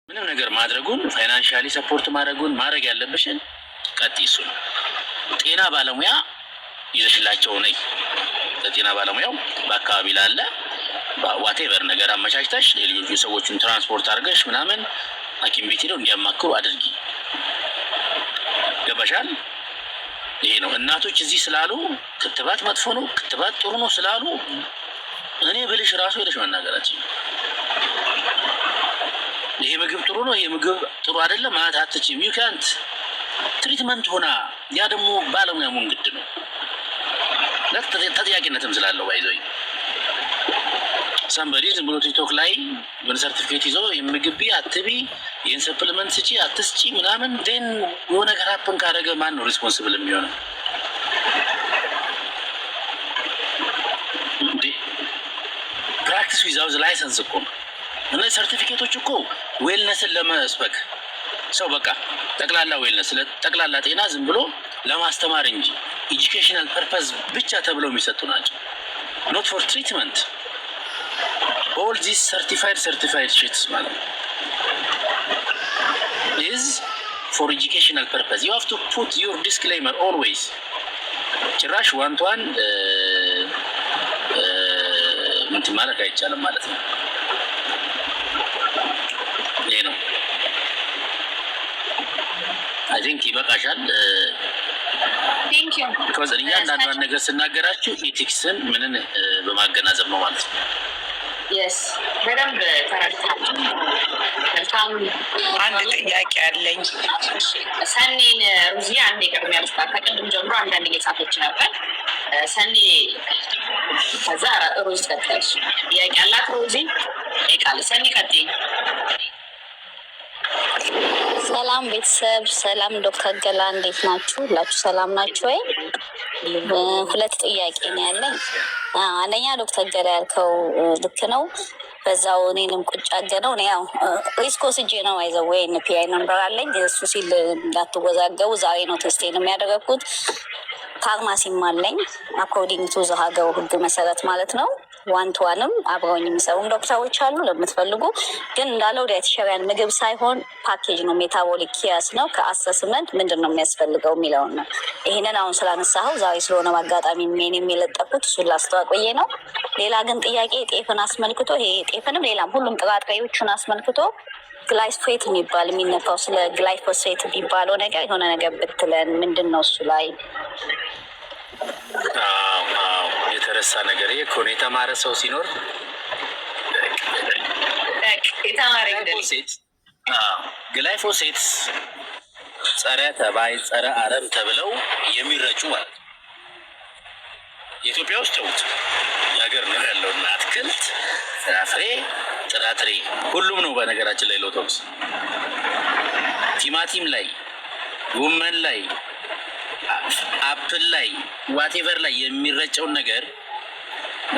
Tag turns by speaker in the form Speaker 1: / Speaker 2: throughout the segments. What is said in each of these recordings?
Speaker 1: ምንም ነገር ማድረጉን ፋይናንሻሊ ሰፖርት ማድረግ ያለብሽን ቀጥይ። እሱ ነው ጤና ባለሙያ ይዘሽላቸው ነይ። ለጤና ባለሙያው በአካባቢ ላለ ዋቴቨር ነገር አመቻችተሽ የልጆቹ ሰዎችን ትራንስፖርት አድርገሽ ምናምን ሐኪም ቤት ሄደው እንዲያማክሩ አድርጊ። ገባሻል? ይሄ ነው። እናቶች እዚህ ስላሉ ክትባት መጥፎ ነው ክትባት ጥሩ ነው ስላሉ እኔ ብልሽ ራሱ ሄደሽ መናገራችን ይሄ ምግብ ጥሩ ነው ይሄ ምግብ ጥሩ አይደለም ማለት አትችይም። ዩ ካንት ትሪትመንት ሆና ያ ደግሞ ባለሙያ መሆን ግድ ነው። ተጠያቂነትም ስላለው ባይዘይ ሳምበዲ ዝም ብሎ ቲክቶክ ላይ ምን ሰርቲፊኬት ይዞ የምግብ አትቢ ይሄን ሰፕሊመንት ስጪ አትስጪ ምናምን ዴን የሆነ ነገር ሀፕን ካደረገ ማን ነው ሪስፖንሲብል የሚሆነው? ፕራክቲስ ዊዛውት ላይሰንስ እኮ እነዚህ ሰርቲፊኬቶች እኮ ዌልነስን ለመስበክ ሰው በቃ ጠቅላላ ዌልነስ ለጠቅላላ ጤና ዝም ብሎ ለማስተማር እንጂ ኤጁኬሽናል ፐርፐዝ ብቻ ተብለው የሚሰጡ ናቸው። ኖት ፎር ትሪትመንት all these certified shits ማለት is for educational purpose. You have to put your disclaimer always. ጭራሽ ዋንቷን እንትን ማለት አይቻልም ማለት ነው። ይሄ ነው I think ይበቃሻል።
Speaker 2: Thank you.
Speaker 1: because እያንዳንዷን ነገር ስናገራችሁ ኢቲክስን ምንን በማገናዘብ ነው ማለት ነው።
Speaker 2: Yes, በደንብ ተረድታለሁ። መልካም።
Speaker 3: አንድ ጥያቄ አለኝ።
Speaker 2: ሰኒን ሩዚ አንዴ ቅድሚያ ልስጣ። ከቅድም ጀምሮ አንዳንድ እየጻፈች ነበር ሰኒ። ከዛ ሩዚ ቀጥለሽ ጥያቄ አላት ሩዚ ይቃል ሰኒ ቀጥይ።
Speaker 4: ሰላም ቤተሰብ፣ ሰላም ዶክተር ገላ እንዴት ናችሁ? ሁላችሁ ሰላም ናችሁ ወይ? ሁለት ጥያቄ ነው ያለኝ። አንደኛ ዶክተር ገላ ያልከው ልክ ነው። በዛው እኔንም ቁጭ አገነው ነው ያው ሪስክ ወስጄ ነው አይዘው ወይ ኤንፒአይ ነምበር አለኝ። እሱ ሲል እንዳትወዛገቡ ዛሬ ነው ቴስቴን የሚያደርጉት። ፋርማሲም አለኝ አኮርዲንግ ቱ ዘ ሀገሩ ህግ መሰረት ማለት ነው። ዋን ቱ ዋንም አብረውኝ የሚሰሩ ዶክተሮች አሉ ለምትፈልጉ። ግን እንዳለው ዳይቲሽያን ምግብ ሳይሆን ፓኬጅ ነው፣ ሜታቦሊክ ኪያስ ነው። ከአሰስመንት ምንድን ነው የሚያስፈልገው የሚለውን ነው። ይህንን አሁን ስላነሳኸው ዛሬ ስለሆነ አጋጣሚ ሜን የሚለጠፉት እሱን ላስተዋቆየ ነው። ሌላ ግን ጥያቄ ጤፍን አስመልክቶ ይሄ ጤፍንም ሌላም ሁሉም ጥራጥሬዎቹን አስመልክቶ ግላይፎሴት የሚባል የሚነፋው ስለ ግላይፎሴት የሚባለው ነገር የሆነ ነገር ብትለን ምንድን ነው እሱ ላይ
Speaker 1: የተረሳ ነገር ይሄ ኮኔ የተማረ ሰው ሲኖር ግላይፎሴት ጸረ ተባይ ጸረ አረም ተብለው የሚረጩ ማለት ነው። ኢትዮጵያ ውስጥ ተውት የሀገር ነው ያለውና አትክልት፣ ፍራፍሬ፣ ጥራጥሬ ሁሉም ነው። በነገራችን ላይ ሎቶክስ ቲማቲም ላይ፣ ጎመን ላይ፣ አፕል ላይ ዋቴቨር ላይ የሚረጨውን ነገር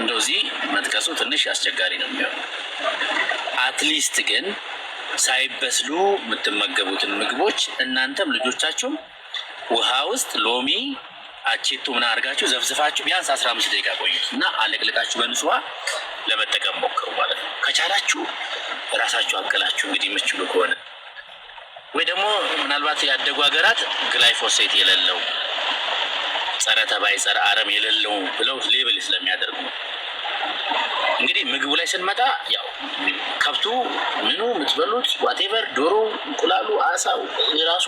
Speaker 1: እንደዚህ መጥቀሱ ትንሽ አስቸጋሪ ነው የሚሆነው። አትሊስት ግን ሳይበስሉ የምትመገቡትን ምግቦች እናንተም ልጆቻችሁም ውሃ ውስጥ ሎሚ አቼቶ ምን አድርጋችሁ ዘፍዝፋችሁ ቢያንስ 15 ደቂቃ ቆዩት እና አለቅልቃችሁ በንጹህ ውሃ ለመጠቀም ሞክሩ ማለት ነው። ከቻላችሁ ራሳችሁ አቀላችሁ እንግዲህ የምትችሉ ከሆነ ወይ ደግሞ ምናልባት ያደጉ ሀገራት ግላይፎሴት የሌለው ጸረ ተባይ ጸረ አረም የሌለው ብለው ሌብል ስለሚያደርጉ እንግዲህ ምግቡ ላይ ስንመጣ ያው ከብቱ ምኑ የምትበሉት ዋቴቨር ዶሮ፣ እንቁላሉ፣ አሳው የራሱ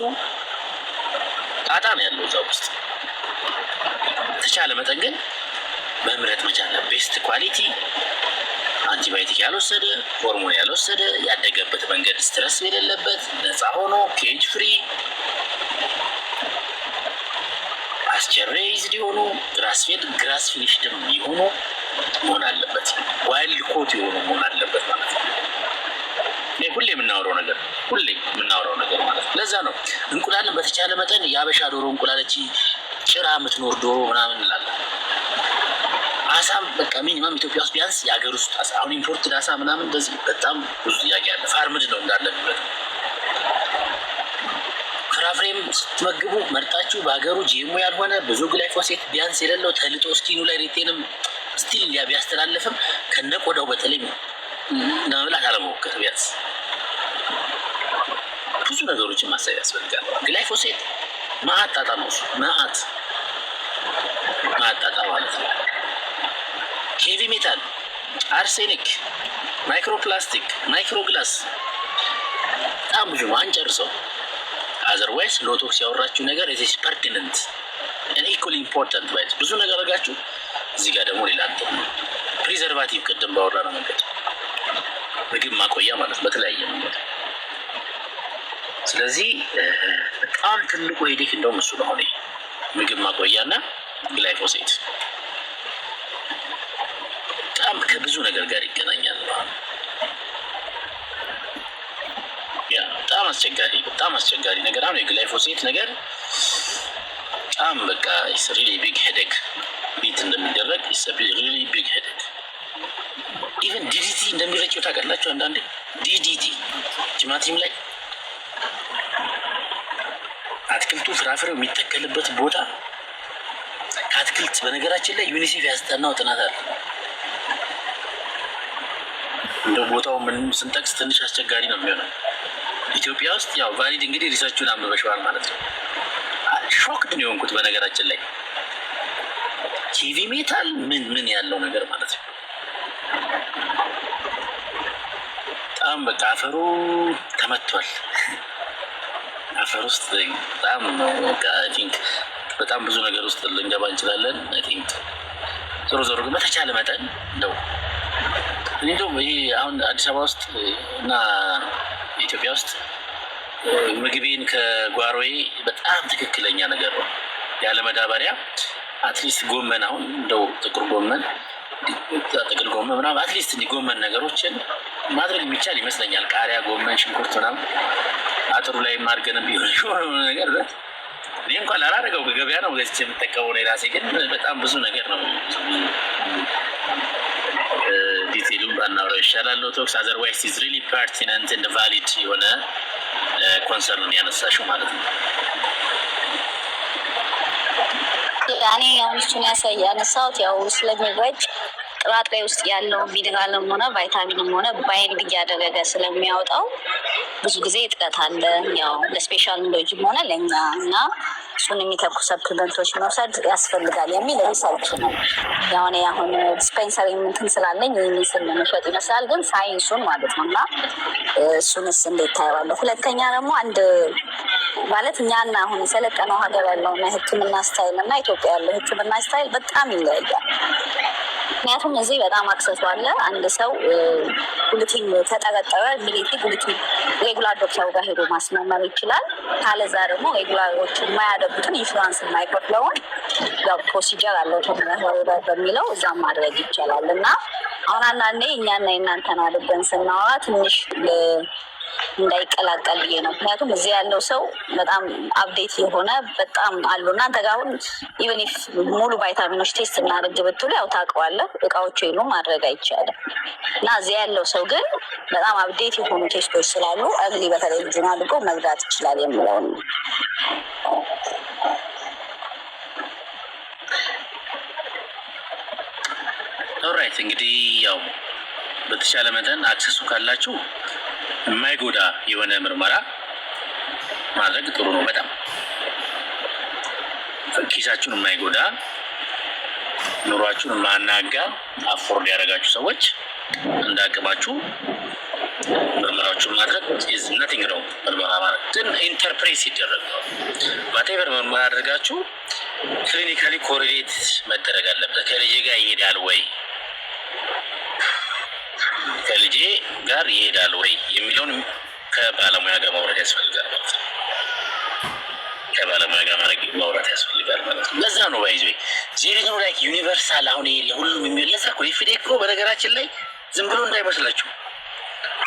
Speaker 1: ጣጣ ነው ያለው እዛ ውስጥ። ተቻለ መጠን ግን መምረጥ መቻል ቤስት ኳሊቲ አንቲባዮቲክ ያልወሰደ ሆርሞን ያልወሰደ ያደገበት መንገድ ስትረስ የሌለበት ነፃ ሆኖ ኬጅ ፍሪ አስቸሬይዝድ የሆኑ ግራስፌድ ግራስ ፊኒሽድ የሆኑ መሆን አለበት። ዋይልድ ኮት የሆኑ መሆን አለበት ማለት ነው። ሁሌ የምናወራው ነገር ማለት ነው። ለዛ ነው እንቁላልን በተቻለ መጠን የአበሻ ዶሮ እንቁላለች ጭራ የምትኖር ዶሮ ምናምን እንላለን። አሳም በቃ ሚኒመም ኢትዮጵያ ውስጥ ቢያንስ የሀገር ውስጥ አሳ አሁን ኢምፖርትድ አሳ ምናምን እንደዚህ በጣም ብዙ ጥያቄ አለ። ፋርምድ ነው እንዳለ የሚበት ፍራፍሬም ስትመግቡ መርጣችሁ በሀገሩ ጂኤምኦ ያልሆነ ብዙ ግላይፎሴት ቢያንስ የሌለው ተልጦ ስኪኑ ላይ ሪቴንም ስቲል ቢያስተላልፍም ከነቆዳው በተለይ ለመብላት አለመሞከር ቢያንስ ነገሮችን ማሰብ ያስፈልጋል። ግላይፎሴት ማአት ጣጣ ነው እሱ ማአት ጣጣ ማለት ነው። ሄቪ ሜታል፣ አርሴኒክ፣ ማይክሮፕላስቲክ፣ ማይክሮግላስ በጣም ብዙ ነው አንጨርሰው። አዘርዋይስ ሎቶክስ ያወራችሁ ነገር ኢዝ ፐርቲነንት and equally important right ብዙ ነገር አድርጋችሁ እዚህ ጋር ደግሞ ሌላ ፕሪዘርቫቲቭ ቅድም ባወራ ነው መንገድ ምግብ ማቆያ ማለት በተለያየ መንገድ። ስለዚህ በጣም ትልቁ ሄዴክ እንደውም እሱ ነው። ምግብ ማቆያና ግላይፎሴት በጣም ከብዙ ነገር ጋር ይገናኛል። በጣም አስቸጋሪ ነገር አሁን የግላይፎሴት ነገር በጣም በቃ ኢትስ ሪሊ ቢግ ሄዴክ ቢት እንደሚደረግ ኢትስ ሪሊ ቢግ ሄዴክ። ኢቨን ዲዲቲ እንደሚረጨው ታውቃላችሁ። አንዳንዴ ዲዲቲ ቲማቲም ላይ አትክልቱ ፍራፍሬው የሚተከልበት ቦታ ከአትክልት በነገራችን ላይ ዩኒሴፍ ያስጠናው ጥናት አለ። እንደ ቦታው ምንም ስንጠቅስ ትንሽ አስቸጋሪ ነው የሚሆነው። ኢትዮጵያ ውስጥ ያው ቫሊድ እንግዲህ ሪሰርቹን አንብበሽዋል ማለት ነው። ሾክድ ነው የሆንኩት በነገራችን ላይ ሄቪ ሜታል ምን ያለው ነገር ማለት ነው። በጣም በቃ አፈሩ ተመቷል። አፈር ውስጥ በጣም አይ ቲንክ በጣም ብዙ ነገር ውስጥ ልንገባ እንችላለን። አይ ቲንክ ዞሮ ግን በተቻለ መጠን እንደው ይሄ አሁን አዲስ አበባ ውስጥ እና ኢትዮጵያ ውስጥ ምግቤን ከጓሮዬ በጣም ትክክለኛ ነገር ነው ያለ መዳበሪያ አትሊስት ጎመን አሁን እንደው ጥቁር ጎመን ጥቅል ጎመን ምናምን አትሊስት እንዲህ ጎመን ነገሮችን ማድረግ የሚቻል ይመስለኛል። ቃሪያ፣ ጎመን፣ ሽንኩርት ምናምን አጥሩ ላይ ማርገን ቢሆን ነገር እኔ እንኳን ላላደረገው ከገበያ ነው ገዝቼ የምጠቀመው ነው የራሴ። ግን በጣም ብዙ ነገር ነው ዲቴይሉን ባናወራው ይሻላል። ሎቶክስ አዘርዋይስ ኢዝ ሪሊ ፐርቲነንት ኤንድ ቫሊድ የሆነ ኮንሰርን ያነሳሽው ማለት ነው።
Speaker 4: እኔ አሁን እሱን ያነሳሁት ያው ስለሚረጭ ጥራጥሬ ውስጥ ያለው ሚኔራልም ሆነ ቫይታሚንም ሆነ ባይንድ እያደረገ ስለሚያወጣው ብዙ ጊዜ እጥረት አለ። ያው ለስፔሻል ሎጂም ሆነ ለእኛ እና እሱን የሚተኩ ሰፕሊመንቶች መውሰድ ያስፈልጋል የሚል ሪሰርች ነው። ያው እኔ አሁን ዲስፔንሰሪ እንትን ስላለኝ ይህንን ስለመሸጥ ይመስላል፣ ግን ሳይንሱን ማለት ነው እና እሱንስ እንዴት ታየዋለሁ? ሁለተኛ ደግሞ አንድ ማለት እኛና አሁን የሰለጠነው ሀገር ያለውና ሕክምና ስታይል እና ኢትዮጵያ ያለው ሕክምና ስታይል በጣም ይለያያል። ምክንያቱም እዚህ በጣም አክሰሱ አለ። አንድ ሰው ጉልቲን ተጠረጠረ ሚሊቲ ጉልቲን ሬጉላር ዶክተሩ ጋር ሄዶ ማስመመር ይችላል። ካለዛ ደግሞ ሬጉላሮች የማያደርጉትን ኢንሹራንስ የማይከፍለውን ያው ፕሮሲጀር አለው በሚለው እዛም ማድረግ ይቻላል። እና አሁን አንዳንዴ እኛና የእናንተን አድርገን ስናወራ ትንሽ እንዳይቀላቀል ብዬ ነው። ምክንያቱም እዚህ ያለው ሰው በጣም አፕዴት የሆነ በጣም አሉ። እናንተ ጋር አሁን ኢቨን ኢፍ ሙሉ ቫይታሚኖች ቴስት እናደርግ ብትሉ ያው ታውቀዋለህ እቃዎቹ የሉ ማድረግ አይቻልም። እና እዚህ ያለው ሰው ግን በጣም አፕዴት የሆኑ ቴስቶች ስላሉ እግሊ በተለይ ልጁን አድርጎ መግዛት ይችላል የሚለው ነው።
Speaker 1: ኦልራይት እንግዲህ ያው በተሻለ መጠን አክሰሱ ካላችሁ የማይጎዳ የሆነ ምርመራ ማድረግ ጥሩ ነው። በጣም ኪሳችሁን የማይጎዳ ኑሯችሁን የማናጋ አፎርድ ያደረጋችሁ ሰዎች እንዳቅማችሁ ምርመራዎቹን ማድረግ ኢዝ ናቲንግ ነው። ምርመራ ማድረግ ግን ኢንተርፕሬት ሲደረግ ነው። ዋቴቨር ምርመራ አድርጋችሁ ክሊኒካሊ ኮሪሌት መደረግ አለበት። ከልጄ ጋር ይሄዳል ወይ ከልጄ ጋር ይሄዳል ወይ የሚለውን ከባለሙያ ጋር ማውራት ያስፈልጋል ማለት ነው። ከባለሙያ ጋር ማውራት ያስፈልጋል ማለት ነው። ለዛ ነው ባይዞ ዜሪኖ ላይክ ዩኒቨርሳል አሁን ለሁሉም የሚል ለዛ እኮ የፊዴኮ በነገራችን ላይ ዝም ብሎ እንዳይመስላችሁ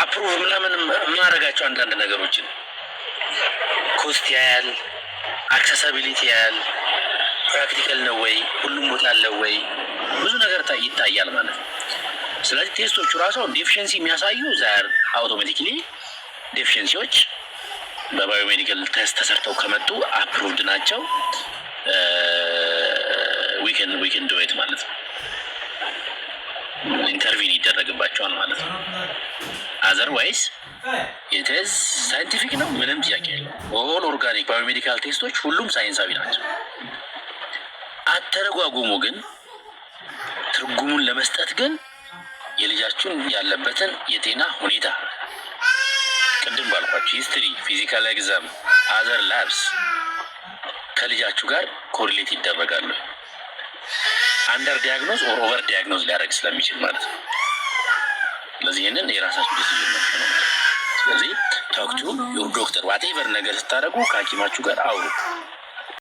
Speaker 1: አፕሩቭ ምናምን የማደርጋቸው አንዳንድ ነገሮችን ኮስት ያያል፣ አክሰሳቢሊቲ ያያል፣ ፕራክቲካል ነው ወይ ሁሉም ቦታ አለ ወይ ብዙ ነገር ይታያል ማለት ነው። ስለዚህ ቴስቶቹ ራሱ ዴፊሽንሲ የሚያሳዩ ዛር አውቶማቲክሊ ዴፊሽንሲዎች በባዮሜዲካል ቴስት ተሰርተው ከመጡ አፕሩቭድ ናቸው። ዊክን ዱዌት ማለት ነው። ኢንተርቪን ይደረግባቸዋል ማለት ነው። አዘርዋይስ ኢትዝ ሳይንቲፊክ ነው፣ ምንም ጥያቄ የለም። ኦል ኦርጋኒክ ባዮሜዲካል ቴስቶች ሁሉም ሳይንሳዊ ናቸው። አተረጓጉሙ ግን ትርጉሙን ለመስጠት ግን የልጃችሁን ያለበትን የጤና ሁኔታ ቅድም ባልኳችሁ ሂስትሪ፣ ፊዚካል ኤግዛም፣ አዘር ላብስ ከልጃችሁ ጋር ኮሪሌት ይደረጋሉ። አንደር ዲያግኖዝ ኦር ኦቨር ዲያግኖዝ ሊያደርግ ስለሚችል ማለት ነው። ስለዚህ ይህንን የራሳችሁ ዲሲዥን ነው። ስለዚህ ቶክ ቱ ዩር ዶክተር ዋቴቨር ነገር ስታደርጉ ከሐኪማችሁ ጋር አውሩ።